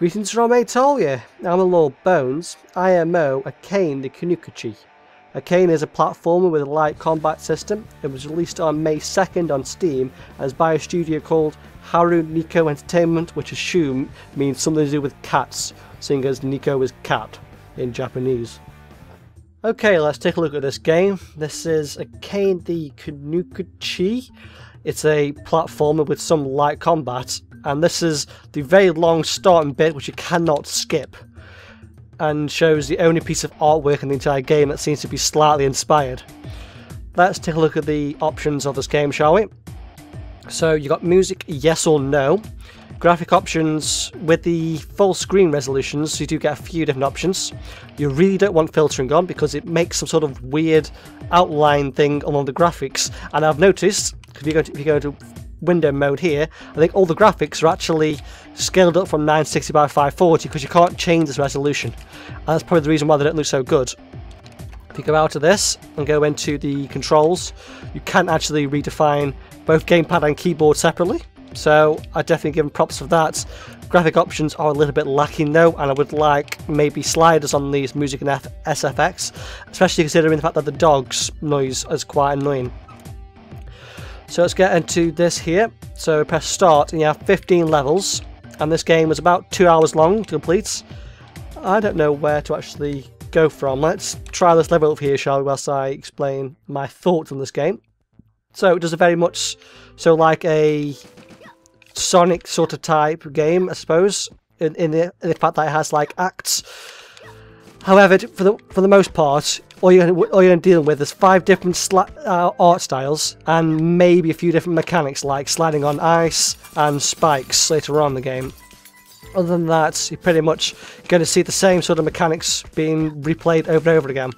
Greetings from Atolia. I'm Lord Bones, IMO Akane the Kunoichi. Akane is a platformer with a light combat system. It was released on May 2nd on Steam and is by a studio called Haruneko Entertainment, which I assume means something to do with cats, seeing as Neko is cat in Japanese. Okay, let's take a look at this game. This is Akane the Kunoichi. It's a platformer with some light combat, and this is the very long starting bit which you cannot skip, and shows the only piece of artwork in the entire game that seems to be slightly inspired. Let's take a look at the options of this game, shall we? So you got music, yes or no. Graphic options, with the full screen resolutions, you do get a few different options. You really don't want filtering on because it makes some sort of weird outline thing along the graphics, and I've noticed, if you go to window mode here, I think all the graphics are actually scaled up from 960 by 540 because you can't change this resolution, and that's probably the reason why they don't look so good. If you go out of this and go into the controls, you can actually redefine both gamepad and keyboard separately, so I definitely give them props for that. Graphic options are a little bit lacking though, and I would like maybe sliders on these music and SFX, especially considering the fact that the dog's noise is quite annoying. So let's get into this here. So press start and you have 15 levels, and this game is about 2 hours long to complete. I don't know where to actually go from. Let's try this level over here, shall we, whilst I explain my thoughts on this game. So it does a very much so like a Sonic sort of type game, I suppose, in the fact that it has like acts. However, for the most part, all you're dealing with is 5 different art styles and maybe a few different mechanics like sliding on ice and spikes later on in the game. Other than that, you're pretty much going to see the same sort of mechanics being replayed over and over again.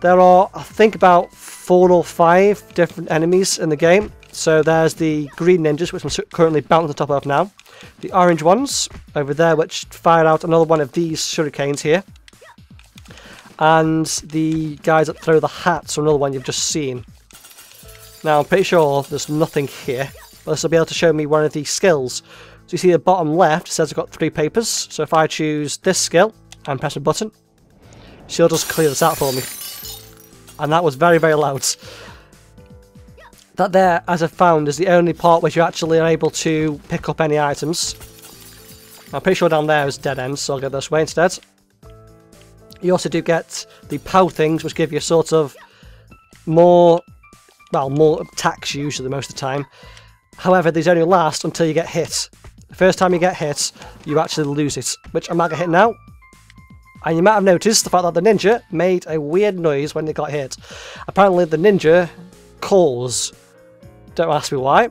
There are, I think, about 4 or 5 different enemies in the game. So there's the green ninjas, which I'm currently bouncing on top of now. The orange ones over there, which fire out another one of these shurikens here. And the guys that throw the hats are another one you've just seen. Now I'm pretty sure there's nothing here, but this will be able to show me one of these skills. So you see the bottom left, it says I've got 3 papers, so if I choose this skill and press a button, she'll just clear this out for me. And that was very, very loud. That there, as I've found, is the only part where you actually are able to pick up any items. I'm pretty sure down there is dead ends, so I'll go this way instead. You also do get the POW things, which give you sort of more attacks usually most of the time. However, these only last until you get hit. The first time you get hit, you actually lose it, which I'm not going to hit now. And you might have noticed the fact that the ninja made a weird noise when they got hit. Apparently the ninja calls. Don't ask me why.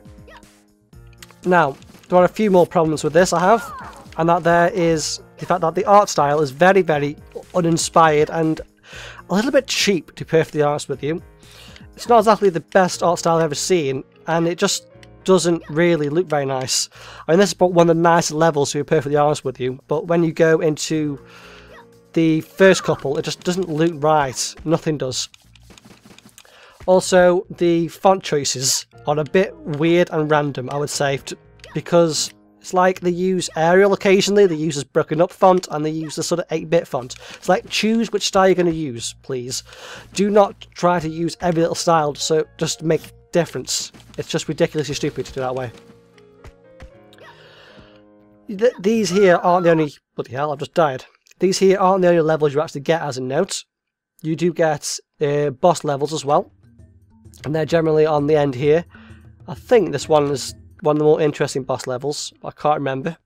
Now, there are a few more problems with this I have, and that there is the fact that the art style is very, very uninspired and a little bit cheap, to be perfectly honest with you. It's not exactly the best art style I've ever seen, and it just doesn't really look very nice. I mean, this is one of the nicer levels, to be perfectly honest with you, but when you go into the first couple, it just doesn't look right. Nothing does. Also, the font choices are a bit weird and random, I would say, because it's like they use Arial occasionally, they use this broken up font, and they use the sort of 8-bit font. It's like, choose which style you're going to use, please. Do not try to use every little style just to make a difference. It's just ridiculously stupid to do that way. These here aren't the only... Bloody hell, I've just died. These here aren't the only levels you actually get as a note. You do get boss levels as well, and they're generally on the end here. I think this one is one of the more interesting boss levels. I can't remember.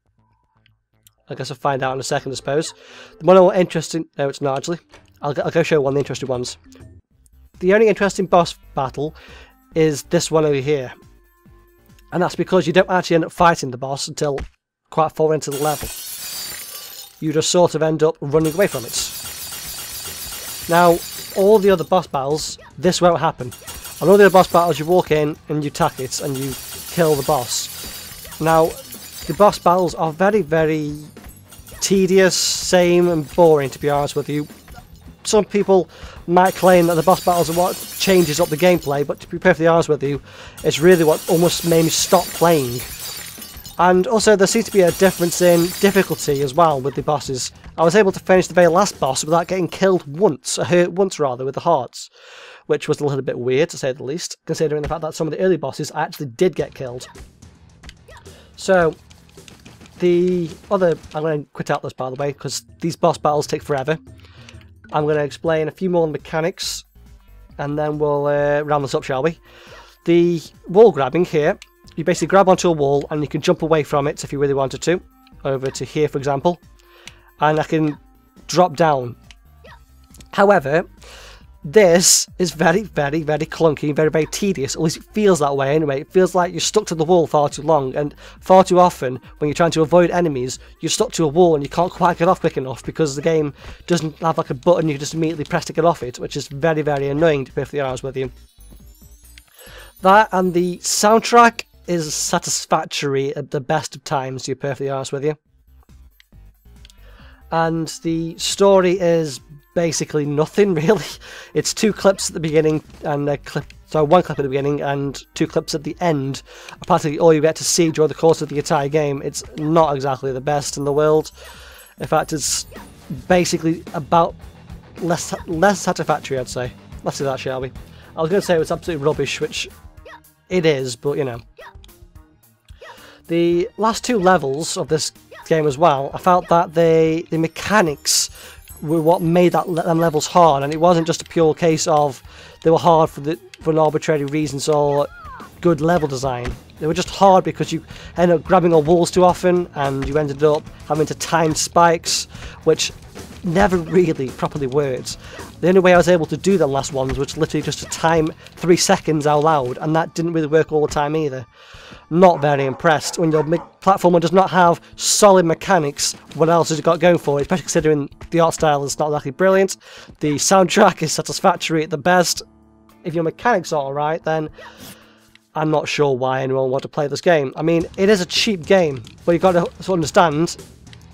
I guess I'll find out in a second, I suppose. The one more interesting... No, it's not actually. I'll go show one of the interesting ones. The only interesting boss battle is this one over here. And that's because you don't actually end up fighting the boss until quite far into the level. You just sort of end up running away from it. Now, all the other boss battles, this won't happen. On all the other boss battles, you walk in and you attack it and you kill the boss. Now, the boss battles are very, very tedious, same and boring, to be honest with you. Some people might claim that the boss battles are what changes up the gameplay, but to be perfectly honest with you, it's really what almost made me stop playing. And also there seems to be a difference in difficulty as well with the bosses. I was able to finish the very last boss without getting killed once, or hurt once rather, with the hearts, which was a little bit weird to say the least, considering the fact that some of the early bosses I actually did get killed. So, the other... I'm going to quit out this, by the way, because these boss battles take forever. I'm going to explain a few more mechanics, and then we'll round this up, shall we? The wall grabbing here, you basically grab onto a wall, and you can jump away from it if you really wanted to. Over to here, for example. And I can drop down. However, this is very, very, very clunky and very, very tedious. At least it feels that way anyway. It feels like you're stuck to the wall far too long, and far too often when you're trying to avoid enemies, you're stuck to a wall and you can't quite get off quick enough because the game doesn't have like a button you can just immediately press to get off it, which is very, very annoying, to be perfectly honest with you. That and the soundtrack is satisfactory at the best of times, to be perfectly honest with you. And the story is basically nothing really. It's 2 clips at the beginning and one clip at the beginning and 2 clips at the end. Apparently all you get to see during the course of the entire game. It's not exactly the best in the world. In fact, it's basically about less satisfactory, I'd say. Let's do that, shall we? I was going to say it was absolutely rubbish, which it is, but you know. The last 2 levels of this game as well, I felt that the mechanics were what made them levels hard, and it wasn't just a pure case of they were hard for an arbitrary reasons or good level design. They were just hard because you ended up grabbing on walls too often, and you ended up having to time spikes, which never really properly worked. The only way I was able to do the last ones was literally just to time 3 seconds out loud, and that didn't really work all the time either. Not very impressed. When your platformer does not have solid mechanics, what else has it got going for it? Especially considering the art style is not exactly brilliant. The soundtrack is satisfactory at the best. If your mechanics are alright, then I'm not sure why anyone would want to play this game. I mean, it is a cheap game, but you've got to understand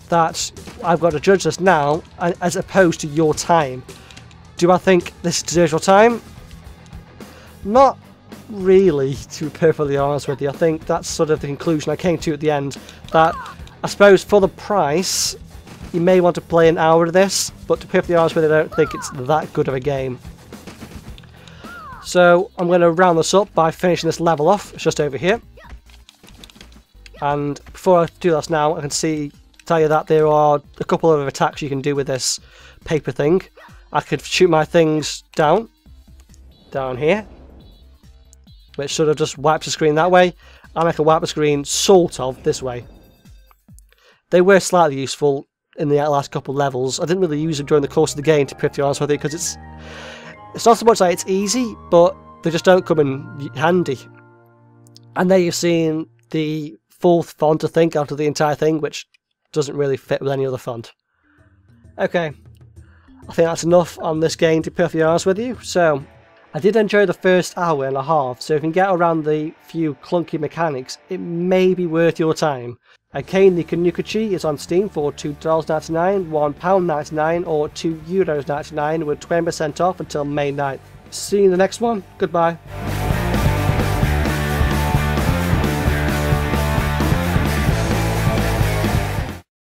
that I've got to judge this now as opposed to your time. Do I think this deserves your time? Not really, to be perfectly honest with you. I think that's sort of the conclusion I came to at the end, that I suppose for the price you may want to play an hour of this, but to be perfectly honest with you, I don't think it's that good of a game. So I'm going to round this up by finishing this level off. It's just over here, and before I do this now, I can tell you that there are a couple of attacks you can do with this paper thing. I could shoot my things down here, which sort of just wipes the screen that way, and I can wipe the screen sort of this way. They were slightly useful in the last couple of levels. I didn't really use them during the course of the game, to be perfectly honest with you, because it's not so much like it's easy, but they just don't come in handy. And there you've seen the 4th font, I think, out of the entire thing, which doesn't really fit with any other font. Okay, I think that's enough on this game, to be perfectly honest with you. So I did enjoy the first hour and a half, so if you can get around the few clunky mechanics, it may be worth your time. Akane the Kunoichi is on Steam for $2.99, £1.99 or €2.99 with 20% off until May 9th. See you in the next one. Goodbye.